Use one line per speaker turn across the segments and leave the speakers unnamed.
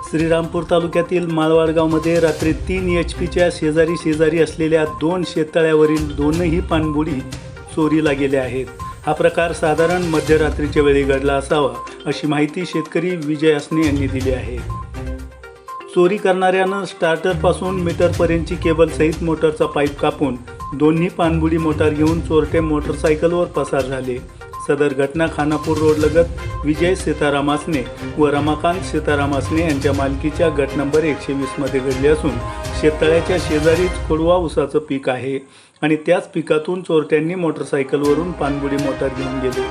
श्रीरामपूर तालुक्यातील माळवाडगावमध्ये रात्री 3 HP शेजारी असलेल्या 2 शेततळ्यावरील दोनही पाणबुडी चोरीला गेल्या आहेत। हा प्रकार साधारण मध्यरात्रीच्या वेळी घडला असावा अशी माहिती शेतकरी विजय असणे यांनी दिली आहे। चोरी करणाऱ्यानं स्टार्टरपासून मीटरपर्यंतची केबल सहित मोटरचा पाईप कापून दोन्ही पाणबुडी मोटार घेऊन चोरटे मोटरसायकलवर पसार झाले। सदर घटना खानापूर रोडलगत विजय सीताराम असणे व रमाकांत सीताराम असणे यांच्या मालकीच्या गट नंबर 120 मध्ये घडली असून शेततळ्याच्या शेजारीच खोडवा ऊसाचं पीक आहे आणि त्याच पिकातून चोरट्यांनी मोटरसायकलवरून पाणबुडी मोटार घेऊन गेले।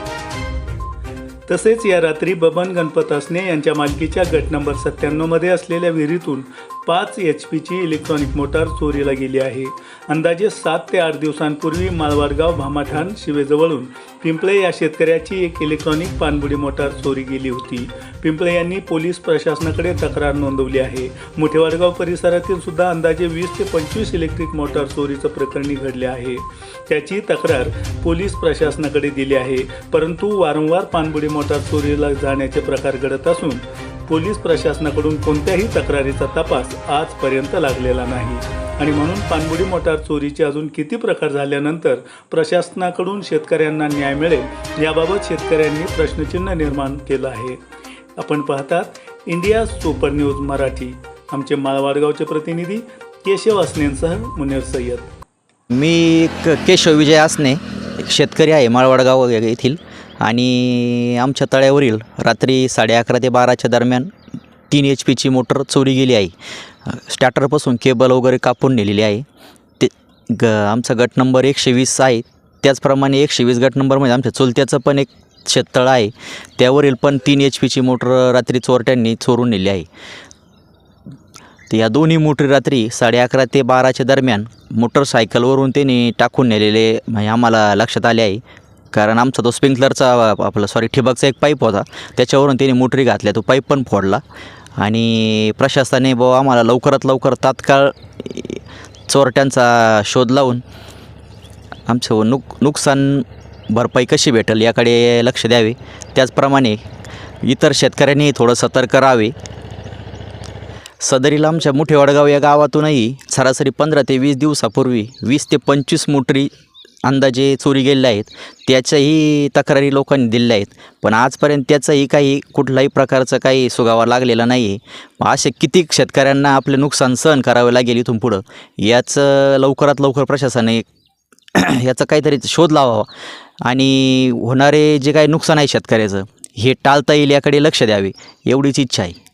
तसेच या रात्री बबन गणपत असणे यांच्या मालकीच्या गट नंबर 97 मध्ये असलेल्या विहिरीतून 5 HP इलेक्ट्रॉनिक मोटार चोरीला गेली आहे। अंदाजे 7 ते 8 दिवसांपूर्वी माळवाडगाव भामाठाण शिवेजवळून पिंपळे या शेतकऱ्याची एक इलेक्ट्रॉनिक पाणबुडी मोटार चोरी गेली होती। पिंपळे यांनी पोलीस प्रशासनाकडे तक्रार नोंदवली आहे। मोठेवाडगाव परिसरातील सुद्धा अंदाजे 20 ते 25 इलेक्ट्रिक मोटार चोरीचं प्रकरणी घडले आहे। त्याची तक्रार पोलीस प्रशासनाकडे दिली आहे, परंतु वारंवार पाणबुडी मोटार चोरीला जाण्याचे प्रकार घडत असून पोलीस प्रशासनाकडून कोणत्याही तक्रारीचा तपास आजपर्यंत लागलेला नाही आणि म्हणून पाणबुडी मोटार चोरीचे अजून किती प्रकार झाल्यानंतर प्रशासनाकडून शेतकऱ्यांना न्याय मिळेल याबाबत शेतकऱ्यांनी प्रश्नचिन्ह निर्माण केलं आहे। आपण पाहतात इंडिया सुपर न्यूज मराठी। आमचे माळवाडगावचे प्रतिनिधी केशव असणेंसह मुनीर सय्यद।
मी केशव विजय असणे एक शेतकरी आहे माळवाडगाव येथील आणि आमच्या तळ्यावरील रात्री 11:30 ते 12च्या दरम्यान 3 HP मोटर चोरी गेली आहे। स्टार्टरपासून केबल वगैरे कापून नेलेली आहे। ते आमचा गट नंबर 120 आहे। त्याचप्रमाणे 120 गट नंबरमध्ये आमच्या चुलत्याचं पण एक शेततळं आहे, त्यावरील पण 3 HP मोटर रात्री चोरट्यांनी चोरून नेली आहे। तर या दोन्ही मोटरी रात्री 11:30 ते 12च्या दरम्यान मोटरसायकलवरून त्यांनी टाकून नेलेले म्हणजे आम्हाला लक्षात आले आहे, कारण आमचा तो स्प्रिंकलरचा ठिबकचा एक पाईप होता, त्याच्यावरून त्यांनी मोटरी घातल्या, तो पाईप पण फोडला आणि प्रशासनाने आम्हाला लवकरात लवकर तात्काळ चोरट्यांचा शोध लावून आमचं नुकसान भरपाई कशी भेटेल याकडे लक्ष द्यावे। त्याचप्रमाणे इतर शेतकऱ्यांनी थोडं सतर्क राहावे। सदरील आमच्या मोठेवाडगाव या गावातूनही सरासरी 15 ते 20 दिवसापूर्वी 20 ते 25 मोटरी अंदाजे चोरी गेलेल्या आहेत। त्याच्याही तक्रारी लोकांनी दिलेल्या आहेत, पण आजपर्यंत त्याचाही कुठलाही प्रकारचा काही सुगावा लागलेला नाही आहे। असे कितीक शेतकऱ्यांना आपले नुकसान सहन करावे लागेल इथून पुढं, याचं लवकरात लवकर प्रशासनाने याचा काहीतरी शोध लावावा आणि होणारे जे काही नुकसान आहे शेतकऱ्याचं हे टाळता येईल याकडे लक्ष द्यावे, एवढीच इच्छा आहे।